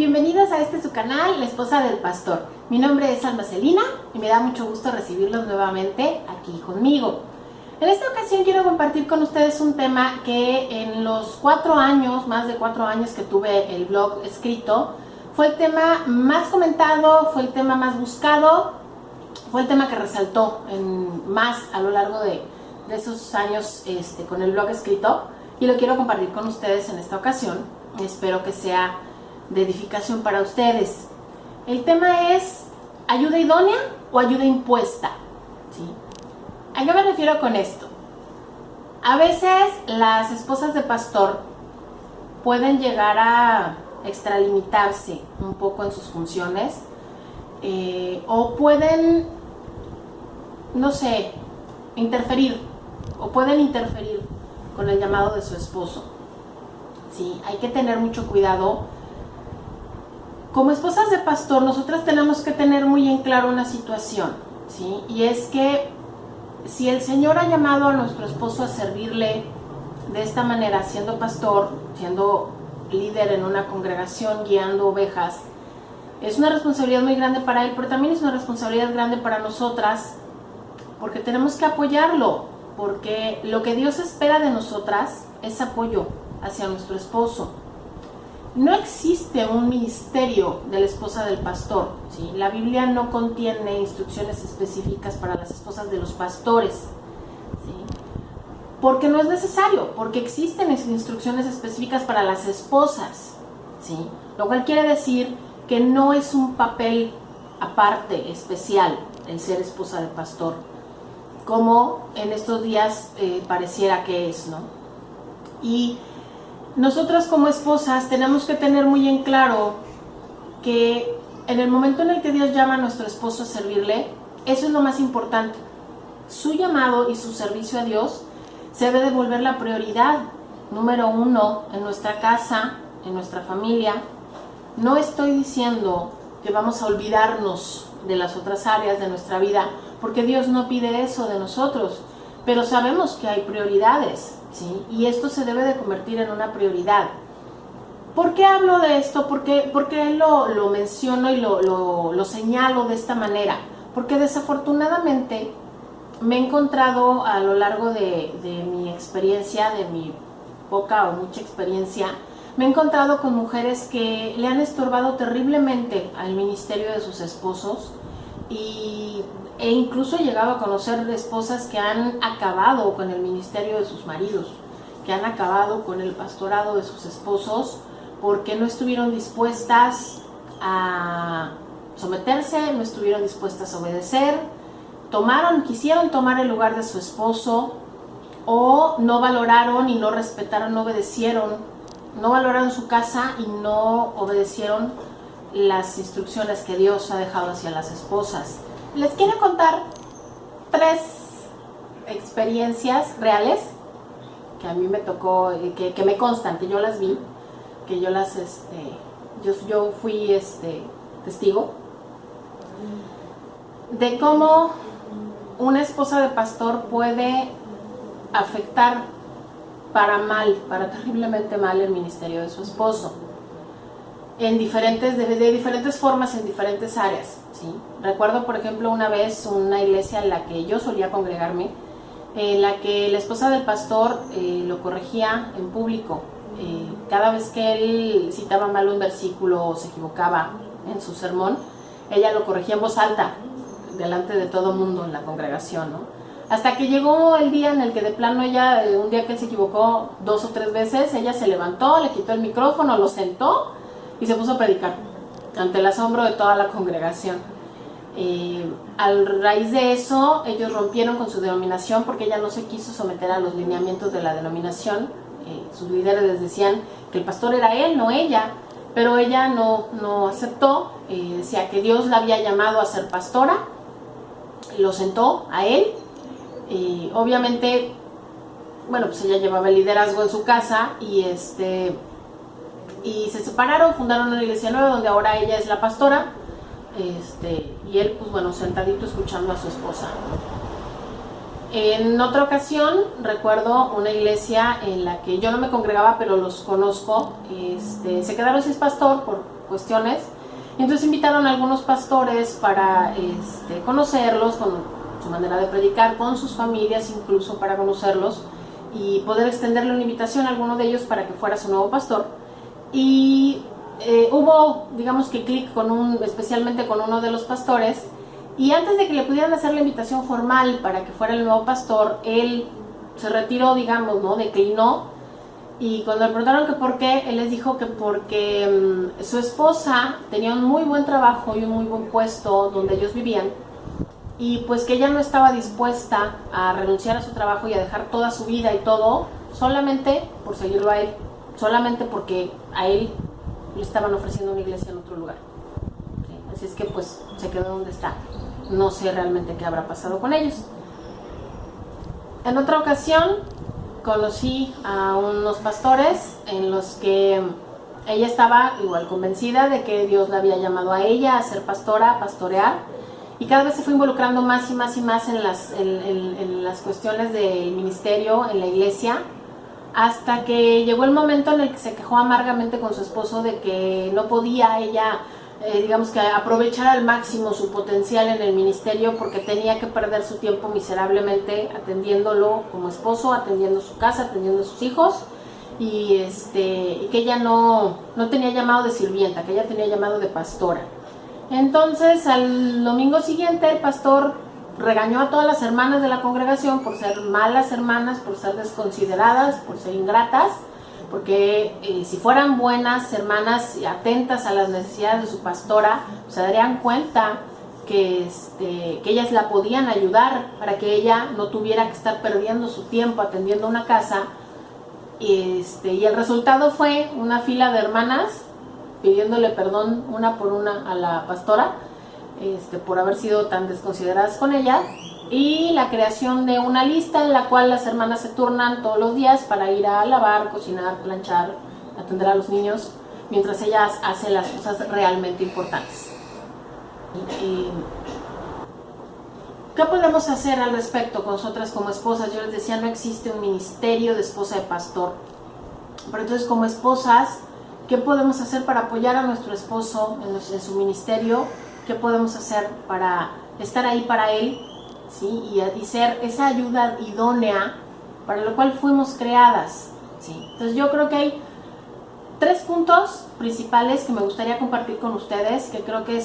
Bienvenidos a su canal, La Esposa del Pastor. Mi nombre es Alma Celina y me da mucho gusto recibirlos nuevamente aquí conmigo. En esta ocasión quiero compartir con ustedes un tema que en los 4 años, más de 4 años que tuve el blog escrito, fue el tema más comentado, fue el tema más buscado, fue el tema que resaltó más a lo largo de esos años con el blog escrito, y lo quiero compartir con ustedes en esta ocasión. Espero que sea de edificación para ustedes. El tema es ayuda idónea o ayuda impuesta, ¿sí? ¿A qué me refiero con esto? A veces las esposas de pastor pueden llegar a extralimitarse un poco en sus funciones, o pueden, no sé, interferir con el llamado de su esposo. Sí, hay que tener mucho cuidado. Como esposas de pastor, nosotras tenemos que tener muy en claro una situación, ¿sí? Y es que si el Señor ha llamado a nuestro esposo a servirle de esta manera, siendo pastor, siendo líder en una congregación, guiando ovejas, es una responsabilidad muy grande para él, pero también es una responsabilidad grande para nosotras, porque tenemos que apoyarlo, porque lo que Dios espera de nosotras es apoyo hacia nuestro esposo. No existe un ministerio de la esposa del pastor, ¿sí? La Biblia no contiene instrucciones específicas para las esposas de los pastores, ¿sí? Porque no es necesario, porque existen instrucciones específicas para las esposas, ¿sí? Lo cual quiere decir que no es un papel aparte, especial, el ser esposa del pastor, como en estos días pareciera que es, ¿no? Y nosotras como esposas tenemos que tener muy en claro que en el momento en el que Dios llama a nuestro esposo a servirle, eso es lo más importante. Su llamado y su servicio a Dios se debe de volver la prioridad número 1 en nuestra casa, en nuestra familia. No estoy diciendo que vamos a olvidarnos de las otras áreas de nuestra vida, porque Dios no pide eso de nosotros, pero sabemos que hay prioridades, ¿sí? Y esto se debe de convertir en una prioridad. ¿Por qué hablo de esto? ¿Por qué lo menciono y lo señalo de esta manera? Porque desafortunadamente me he encontrado a lo largo de mi experiencia, de mi poca o mucha experiencia, me he encontrado con mujeres que le han estorbado terriblemente al ministerio de sus esposos, e incluso he llegado a conocer esposas que han acabado con el ministerio de sus maridos, que han acabado con el pastorado de sus esposos, porque no estuvieron dispuestas a someterse, no estuvieron dispuestas a obedecer, quisieron tomar el lugar de su esposo, o no valoraron y no respetaron, no obedecieron, no valoraron su casa y no obedecieron las instrucciones que Dios ha dejado hacia las esposas. Les quiero contar 3 experiencias reales que a mí me tocó, que me constan, que yo las vi, que yo fui testigo de cómo una esposa de pastor puede afectar para terriblemente mal el ministerio de su esposo, de diferentes formas, en diferentes áreas, ¿sí? Recuerdo, por ejemplo, una vez una iglesia en la que yo solía congregarme, en la que la esposa del pastor lo corregía en público. Cada vez que él citaba mal un versículo o se equivocaba en su sermón, ella lo corregía en voz alta, delante de todo el mundo en la congregación, ¿no? Hasta que llegó el día en el que de plano ella, un día que él se equivocó 2 o 3 veces, ella se levantó, le quitó el micrófono, lo sentó y se puso a predicar ante el asombro de toda la congregación. A raíz de eso, ellos rompieron con su denominación porque ella no se quiso someter a los lineamientos de la denominación. Sus líderes les decían que el pastor era él, no ella, pero ella no aceptó. Decía que Dios la había llamado a ser pastora, lo sentó a él. Obviamente, bueno, pues ella llevaba el liderazgo en su casa y se separaron, fundaron una iglesia nueva donde ahora ella es la pastora, y él, pues bueno, sentadito escuchando a su esposa. En otra ocasión recuerdo una iglesia en la que yo no me congregaba, pero los conozco, se quedaron sin pastor por cuestiones. Y entonces invitaron a algunos pastores para conocerlos, con su manera de predicar, con sus familias incluso para conocerlos y poder extenderle una invitación a alguno de ellos para que fuera su nuevo pastor. Y hubo, digamos que clic especialmente con uno de los pastores, y antes de que le pudieran hacer la invitación formal para que fuera el nuevo pastor, él se retiró, digamos, ¿no? Declinó. Y cuando le preguntaron que por qué, él les dijo que porque su esposa tenía un muy buen trabajo y un muy buen puesto donde ellos vivían, y pues que ella no estaba dispuesta a renunciar a su trabajo y a dejar toda su vida y todo solamente por seguirlo a él, solamente porque a él le estaban ofreciendo una iglesia en otro lugar. ¿Sí? Así es que pues se quedó donde está. No sé realmente qué habrá pasado con ellos. En otra ocasión conocí a unos pastores en los que ella estaba igual convencida de que Dios la había llamado a ella a ser pastora, a pastorear, y cada vez se fue involucrando más y más y más en las cuestiones del ministerio, en la iglesia, hasta que llegó el momento en el que se quejó amargamente con su esposo de que no podía ella digamos que aprovechar al máximo su potencial en el ministerio, porque tenía que perder su tiempo miserablemente atendiéndolo como esposo, atendiendo su casa, atendiendo a sus hijos, y que ella no tenía llamado de sirvienta, que ella tenía llamado de pastora. Entonces al domingo siguiente el pastor regañó a todas las hermanas de la congregación por ser malas hermanas, por ser desconsideradas, por ser ingratas, porque si fueran buenas hermanas y atentas a las necesidades de su pastora, se darían cuenta que ellas la podían ayudar para que ella no tuviera que estar perdiendo su tiempo atendiendo una casa. Y el resultado fue una fila de hermanas pidiéndole perdón una por una a la pastora por haber sido tan desconsideradas con ella, y la creación de una lista en la cual las hermanas se turnan todos los días para ir a lavar, cocinar, planchar, atender a los niños, mientras ellas hacen las cosas realmente importantes. ¿Qué podemos hacer al respecto con nosotras como esposas? Yo les decía, no existe un ministerio de esposa de pastor, pero entonces como esposas, ¿qué podemos hacer para apoyar a nuestro esposo en su ministerio? ¿Qué podemos hacer para estar ahí para él? ¿Sí? Y ser esa ayuda idónea para lo cual fuimos creadas, ¿sí? Entonces yo creo que hay 3 puntos principales que me gustaría compartir con ustedes, que creo que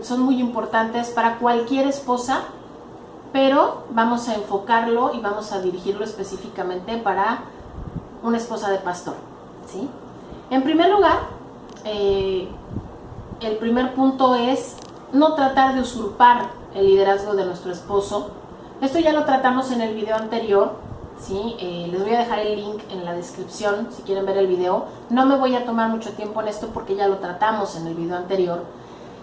son muy importantes para cualquier esposa, pero vamos a enfocarlo y vamos a dirigirlo específicamente para una esposa de pastor, ¿sí? En primer lugar, el primer punto es no tratar de usurpar el liderazgo de nuestro esposo. Esto ya lo tratamos en el video anterior, ¿sí? Les voy a dejar el link en la descripción si quieren ver el video. No me voy a tomar mucho tiempo en esto porque ya lo tratamos en el video anterior.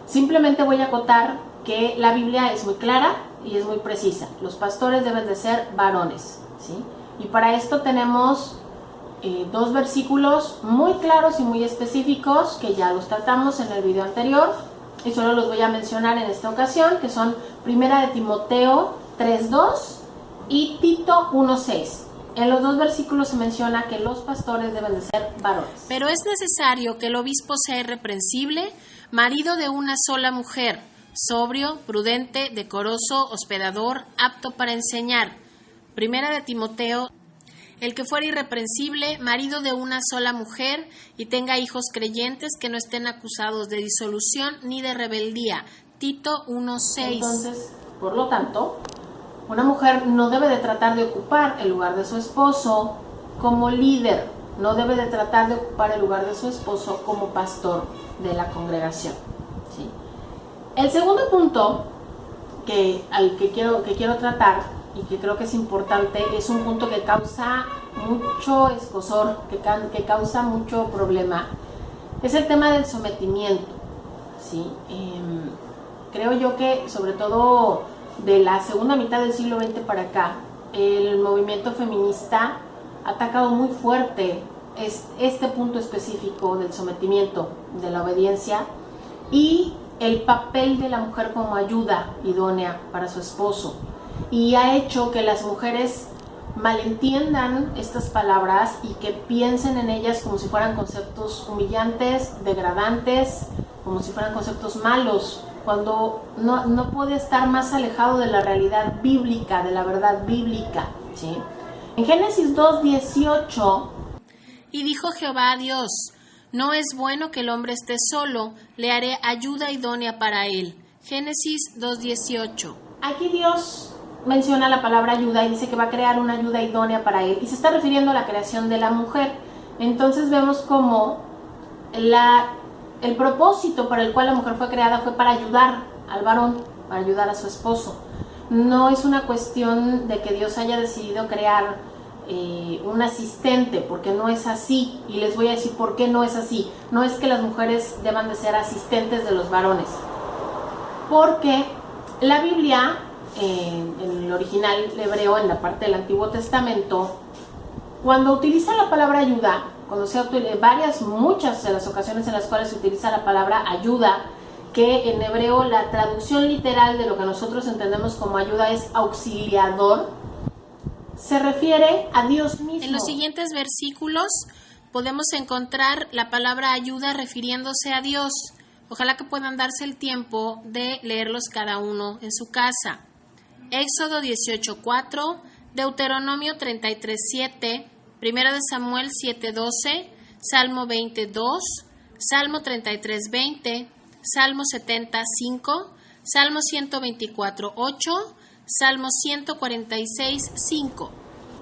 Simplemente voy a acotar que la Biblia es muy clara y es muy precisa. Los pastores deben de ser varones, ¿sí? Y para esto tenemos 2 versículos muy claros y muy específicos que ya los tratamos en el video anterior, y solo los voy a mencionar en esta ocasión, que son 1 de Timoteo 3:2 y Tito 1:6. En los 2 versículos se menciona que los pastores deben de ser varones. Pero es necesario que el obispo sea irreprensible, marido de una sola mujer, sobrio, prudente, decoroso, hospedador, apto para enseñar. 1 de Timoteo: el que fuera irreprensible, marido de una sola mujer, y tenga hijos creyentes que no estén acusados de disolución ni de rebeldía. Tito 1:6. Entonces, por lo tanto, una mujer no debe de tratar de ocupar el lugar de su esposo como líder, no debe de tratar de ocupar el lugar de su esposo como pastor de la congregación, ¿sí? El segundo punto que quiero tratar y que creo que es importante, es un punto que causa mucho escozor, que causa mucho problema, es el tema del sometimiento, ¿sí? Creo yo que sobre todo de la segunda mitad del siglo XX para acá, el movimiento feminista ha atacado muy fuerte este punto específico del sometimiento, de la obediencia y el papel de la mujer como ayuda idónea para su esposo, y ha hecho que las mujeres malentiendan estas palabras y que piensen en ellas como si fueran conceptos humillantes, degradantes, como si fueran conceptos malos, cuando no puede estar más alejado de la realidad bíblica, de la verdad bíblica, ¿sí? En Génesis 2:18, y dijo Jehová a Dios, no es bueno que el hombre esté solo, le haré ayuda idónea para él. Génesis 2:18. Aquí Dios menciona la palabra ayuda y dice que va a crear una ayuda idónea para él, y se está refiriendo a la creación de la mujer. Entonces vemos como el propósito para el cual la mujer fue creada fue para ayudar al varón, para ayudar a su esposo. No es una cuestión de que Dios haya decidido crear un asistente, porque no es así, y les voy a decir por qué no es así. No es que las mujeres deban de ser asistentes de los varones, porque la Biblia, en el original hebreo, en la parte del Antiguo Testamento, cuando utiliza la palabra ayuda, cuando se muchas de las ocasiones en las cuales se utiliza la palabra ayuda, que en hebreo la traducción literal de lo que nosotros entendemos como ayuda es auxiliador, se refiere a Dios mismo. En los siguientes versículos podemos encontrar la palabra ayuda refiriéndose a Dios. Ojalá que puedan darse el tiempo de leerlos cada uno en su casa. Éxodo 18:4, Deuteronomio 33:7, 1 de Samuel 7:12, Salmo 22, Salmo 33:20, Salmo 70:5, Salmo 124:8, Salmo 146:5.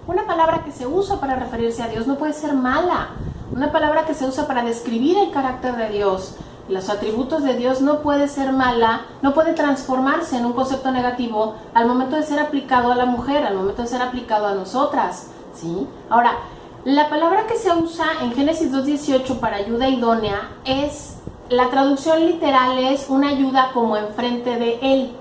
Una palabra que se usa para referirse a Dios no puede ser mala. Una palabra que se usa para describir el carácter de Dios, los atributos de Dios, no puede ser mala, no puede transformarse en un concepto negativo al momento de ser aplicado a la mujer, al momento de ser aplicado a nosotras, ¿sí? Ahora, la palabra que se usa en Génesis 2:18 para ayuda idónea la traducción literal es una ayuda como enfrente de él.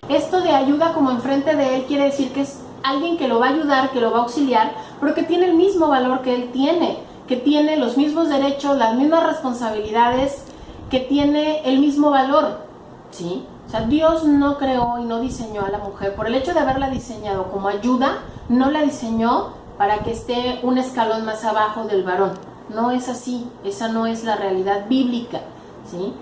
Esto de ayuda como enfrente de él quiere decir que es alguien que lo va a ayudar, que lo va a auxiliar, pero que tiene el mismo valor que él tiene, que tiene los mismos derechos, las mismas responsabilidades, que tiene el mismo valor, ¿sí? O sea, Dios no creó y no diseñó a la mujer. Por el hecho de haberla diseñado como ayuda, no la diseñó para que esté un escalón más abajo del varón. No es así, esa no es la realidad bíblica, ¿sí?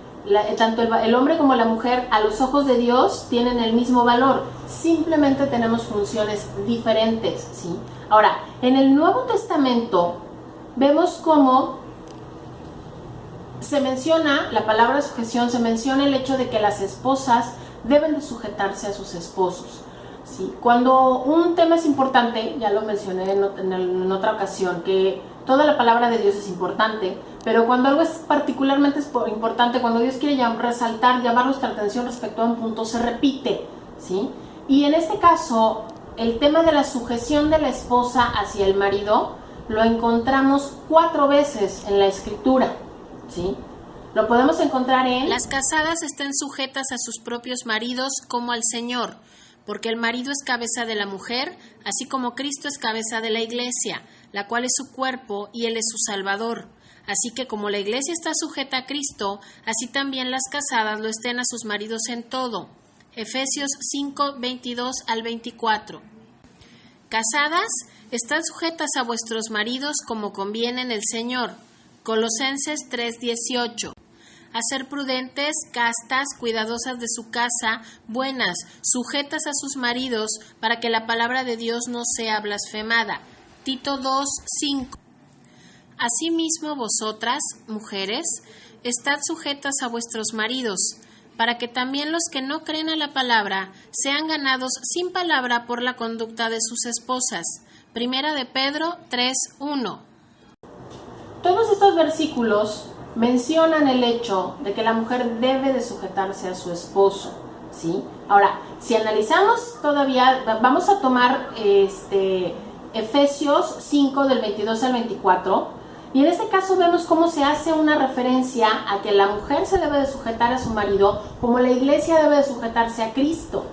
Tanto el hombre como la mujer, a los ojos de Dios, tienen el mismo valor. Simplemente tenemos funciones diferentes, ¿sí? Ahora, en el Nuevo Testamento vemos cómo se menciona, la palabra sujeción, se menciona el hecho de que las esposas deben de sujetarse a sus esposos, ¿sí? Cuando un tema es importante, ya lo mencioné en otra ocasión, que toda la palabra de Dios es importante, pero cuando algo es particularmente importante, cuando Dios quiere llamar nuestra atención respecto a un punto, se repite, ¿sí? Y en este caso, el tema de la sujeción de la esposa hacia el marido lo encontramos 4 veces en la Escritura, ¿sí? Lo podemos encontrar en... Las casadas estén sujetas a sus propios maridos como al Señor, porque el marido es cabeza de la mujer, así como Cristo es cabeza de la iglesia, la cual es su cuerpo y Él es su Salvador. Así que como la iglesia está sujeta a Cristo, así también las casadas lo estén a sus maridos en todo. Efesios 5:22-24. Casadas, estad sujetas a vuestros maridos como conviene en el Señor. Colosenses 3:18. A ser prudentes, castas, cuidadosas de su casa, buenas, sujetas a sus maridos, para que la palabra de Dios no sea blasfemada. Tito 2:5. Asimismo vosotras, mujeres, estad sujetas a vuestros maridos, para que también los que no creen a la palabra sean ganados sin palabra por la conducta de sus esposas. Primera de Pedro 3:1. Todos estos versículos mencionan el hecho de que la mujer debe de sujetarse a su esposo, ¿sí? Ahora, si analizamos todavía, vamos a tomar Efesios 5 del 22 al 24, y en este caso vemos cómo se hace una referencia a que la mujer se debe de sujetar a su marido como la iglesia debe de sujetarse a Cristo.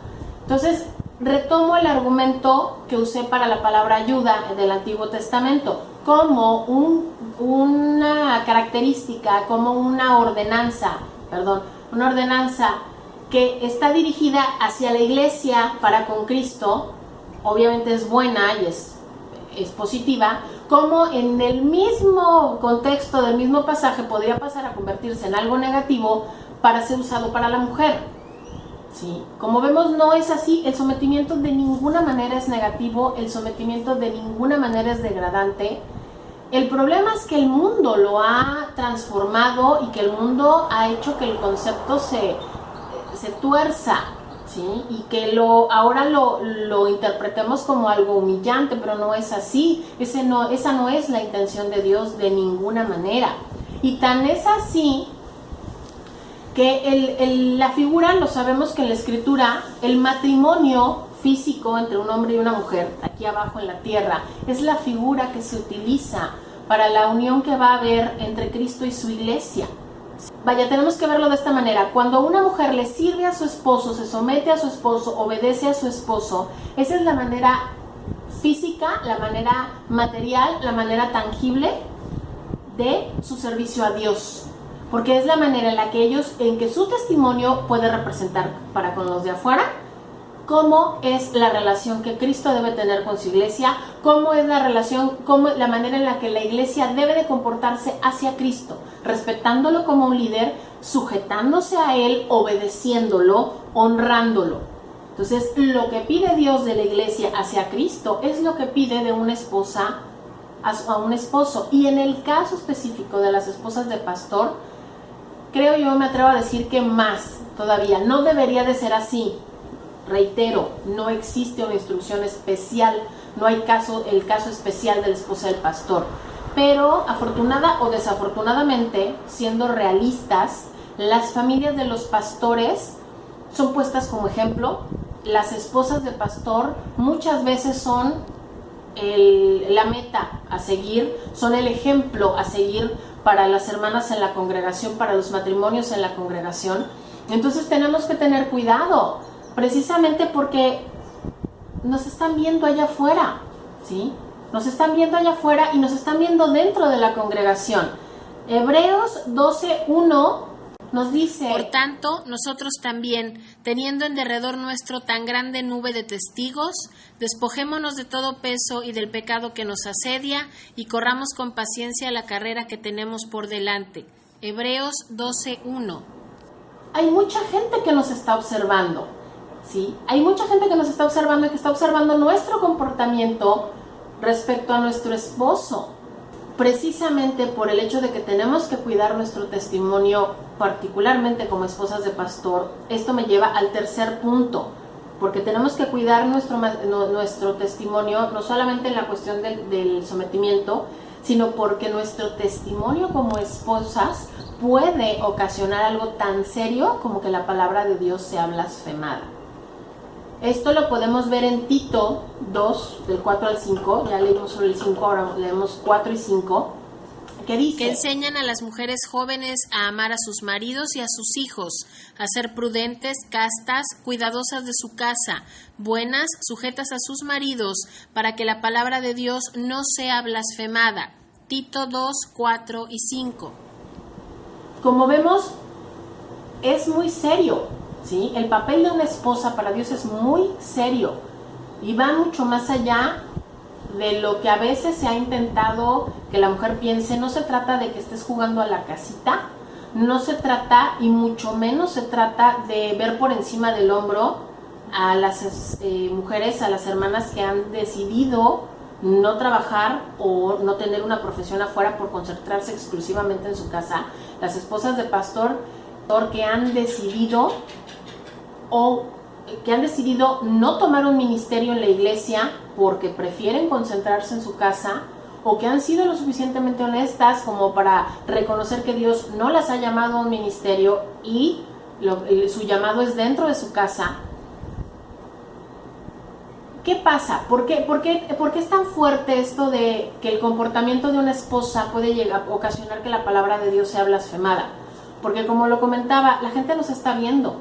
Entonces, retomo el argumento que usé para la palabra ayuda del Antiguo Testamento, como una característica, como una ordenanza que está dirigida hacia la iglesia para con Cristo. Obviamente es buena y es es positiva, como en el mismo contexto del mismo pasaje podría pasar a convertirse en algo negativo para ser usado para la mujer. ¿Sí? Como vemos, no es así. El sometimiento de ninguna manera es negativo, el sometimiento de ninguna manera es degradante. El problema es que el mundo lo ha transformado y que el mundo ha hecho que el concepto se tuerza, ¿sí? Y que ahora lo interpretemos como algo humillante, pero no es así. Esa no es la intención de Dios de ninguna manera. Y tan es así que la figura, lo sabemos que en la Escritura, el matrimonio físico entre un hombre y una mujer, aquí abajo en la tierra, es la figura que se utiliza para la unión que va a haber entre Cristo y su iglesia. Vaya, tenemos que verlo de esta manera. Cuando una mujer le sirve a su esposo, se somete a su esposo, obedece a su esposo, esa es la manera física, la manera material, la manera tangible de su servicio a Dios. Porque es la manera en que su testimonio puede representar para con los de afuera cómo es la relación que Cristo debe tener con su iglesia, cómo es la manera en la que la iglesia debe de comportarse hacia Cristo, respetándolo como un líder, sujetándose a él, obedeciéndolo, honrándolo. Entonces, lo que pide Dios de la iglesia hacia Cristo es lo que pide de una esposa a un esposo. Y en el caso específico de las esposas de pastor, creo yo, me atrevo a decir que más todavía. No debería de ser así. Reitero, no existe una instrucción especial, no hay el caso especial de la esposa del pastor. Pero afortunada o desafortunadamente, siendo realistas, las familias de los pastores son puestas como ejemplo. Las esposas de pastor muchas veces son la meta a seguir, son el ejemplo a seguir para las hermanas en la congregación, para los matrimonios en la congregación. Entonces tenemos que tener cuidado, precisamente porque nos están viendo allá afuera, ¿sí? Nos están viendo allá afuera y nos están viendo dentro de la congregación. Hebreos 12:1 nos dice: Por tanto, nosotros también, teniendo en derredor nuestro tan grande nube de testigos, despojémonos de todo peso y del pecado que nos asedia, y corramos con paciencia la carrera que tenemos por delante. Hebreos 12:1. Hay mucha gente que nos está observando, ¿sí? Hay mucha gente que nos está observando y que está observando nuestro comportamiento respecto a nuestro esposo, precisamente por el hecho de que tenemos que cuidar nuestro testimonio, particularmente como esposas de pastor. Esto me lleva al tercer punto, porque tenemos que cuidar nuestro testimonio, no solamente en la cuestión del sometimiento, sino porque nuestro testimonio como esposas puede ocasionar algo tan serio como que la palabra de Dios sea blasfemada. Esto lo podemos ver en Tito 2, del 4 al 5, ya leímos sobre el 5, ahora leemos 4 y 5, que dice: que enseñan a las mujeres jóvenes a amar a sus maridos y a sus hijos, a ser prudentes, castas, cuidadosas de su casa, buenas, sujetas a sus maridos, para que la palabra de Dios no sea blasfemada. Tito 2, 4 y 5. Como vemos, es muy serio, ¿sí? El papel de una esposa para Dios es muy serio y va mucho más allá de lo que a veces se ha intentado que la mujer piense. No se trata de que estés jugando a la casita, no se trata, y mucho menos se trata de ver por encima del hombro a las mujeres, a las hermanas que han decidido no trabajar o no tener una profesión afuera por concentrarse exclusivamente en su casa. Las esposas de pastor que han decidido no tomar un ministerio en la iglesia porque prefieren concentrarse en su casa, o que han sido lo suficientemente honestas como para reconocer que Dios no las ha llamado a un ministerio y su llamado es dentro de su casa. ¿Qué pasa? ¿Por qué es tan fuerte esto de que el comportamiento de una esposa puede llegar a ocasionar que la palabra de Dios sea blasfemada? Porque, como lo comentaba, la gente nos está viendo,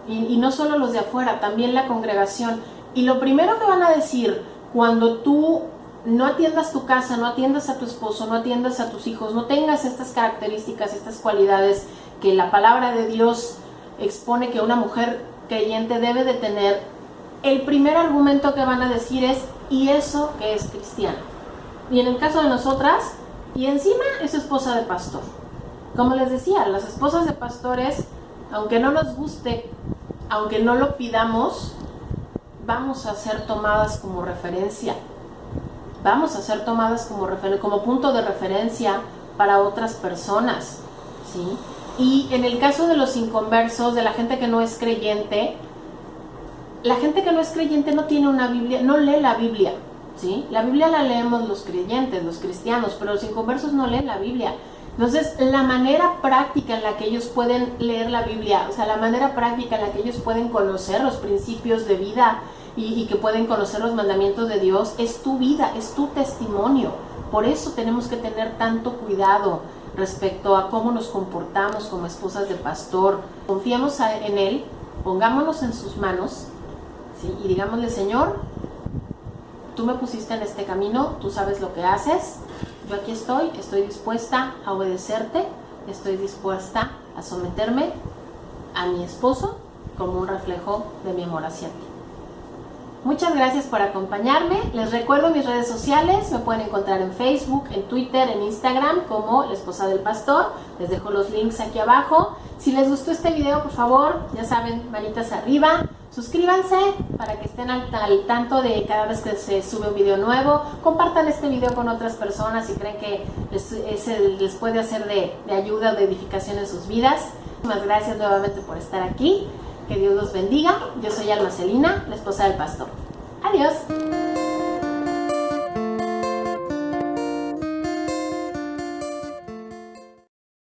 y no solo los de afuera, también la congregación. Y lo primero que van a decir cuando tú no atiendas tu casa, no atiendas a tu esposo, no atiendas a tus hijos, no tengas estas características, estas cualidades que la palabra de Dios expone que una mujer creyente debe de tener, el primer argumento que van a decir es: ¿y eso que es cristiano? Y en el caso de nosotras, y encima es esposa de pastor. Como les decía, las esposas de pastores, aunque no nos guste, aunque no lo pidamos, vamos a ser tomadas como referencia. Vamos a ser tomadas como punto de referencia para otras personas, ¿sí? Y en el caso de los inconversos, de la gente que no es creyente, la gente que no es creyente no tiene una Biblia, no lee la Biblia, ¿sí? La Biblia la leemos los creyentes, los cristianos, pero los inconversos no leen la Biblia. Entonces, la manera práctica en la que ellos pueden leer la Biblia, o sea, la manera práctica en la que ellos pueden conocer los principios de vida y que pueden conocer los mandamientos de Dios, es tu vida, es tu testimonio. Por eso tenemos que tener tanto cuidado respecto a cómo nos comportamos como esposas de pastor. Confiemos en Él, pongámonos en sus manos, ¿sí? Y digámosle: Señor, tú me pusiste en este camino, tú sabes lo que haces, yo aquí estoy dispuesta a obedecerte, estoy dispuesta a someterme a mi esposo como un reflejo de mi amor hacia ti. Muchas gracias por acompañarme. Les recuerdo mis redes sociales, me pueden encontrar en Facebook, en Twitter, en Instagram como La Esposa del Pastor. Les dejo los links aquí abajo. Si les gustó este video, por favor, ya saben, manitas arriba. Suscríbanse para que estén al tanto de cada vez que se sube un video nuevo. Compartan este video con otras personas si creen que les puede hacer de ayuda o de edificación en sus vidas. Muchas gracias nuevamente por estar aquí. Que Dios los bendiga. Yo soy Alma Celina, la esposa del pastor. Adiós.